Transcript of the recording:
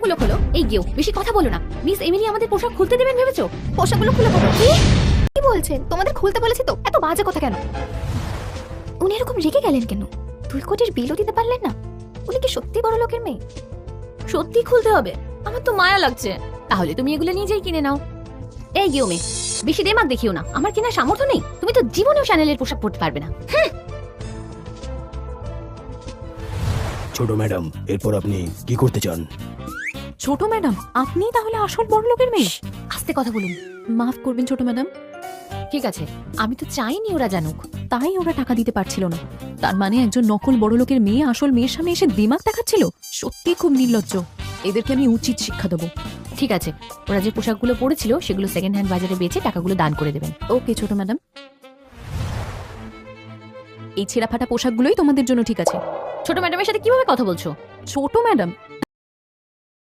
পোশাকগুলো খোলো। এই গেও, বেশি কথা বলো না। মিস এমিলি আমাদের পোশাক খুলতে দেবেন ভেবেছো? পোশাকগুলো খুলে বলো। কি বলছেন? তোমাদের খুলতে বলেছি তো। এত বাজে কথা কেন? উনি এরকম রেগে গেলেন কেন? 2 কোটির বিলও দিতে পারলেন না? উনি কি সত্যি বড় লোকের মেয়ে? সত্যি খুলতে হবে? আমার তো মায়া লাগছে। তাহলে তুমি এগুলো নিজেই কিনে নাও। এই গেও মেয়ে, বেশি দেমাগ দেখিও না। আমার কেনার সামর্থ্য নেই। তুমি তো জীবনেও শ্যানেলের পোশাক পরতে পারবে না। ছোট ম্যাডাম, এরপর আপনি কি করতে চান? ছোট ম্যাডাম, আপনি তাহলে আসল বড় লোকের মেয়ে? আস্তে কথা বলুন। মাফ করবেন ছোট ম্যাডাম, ঠিক আছে, আমি তো চাইনি ওরা জানুক। তাই ওরা টাকা দিতে পারছিল না। তার মানে একজন নকল বড় লোকের মেয়ে আসল মেয়ের সামনে এসে দিমাগ দেখাচ্ছিল। সত্যি খুব নির্লজ্জ। এদেরকে আমি উচিত শিক্ষা দেবো। ঠিক আছে, ওরা যে পোশাকগুলো পরেছিল সেগুলো সেকেন্ড হ্যান্ড বাজারে বেচে টাকাগুলো দান করে দেবেন। ওকে ছোট ম্যাডাম, এই ছেঁড়া ফাটা পোশাকগুলোই তোমাদের জন্য ঠিক আছে। ছোট ম্যাডামের সাথে কিভাবে কথা বলছো? ছোট ম্যাডাম,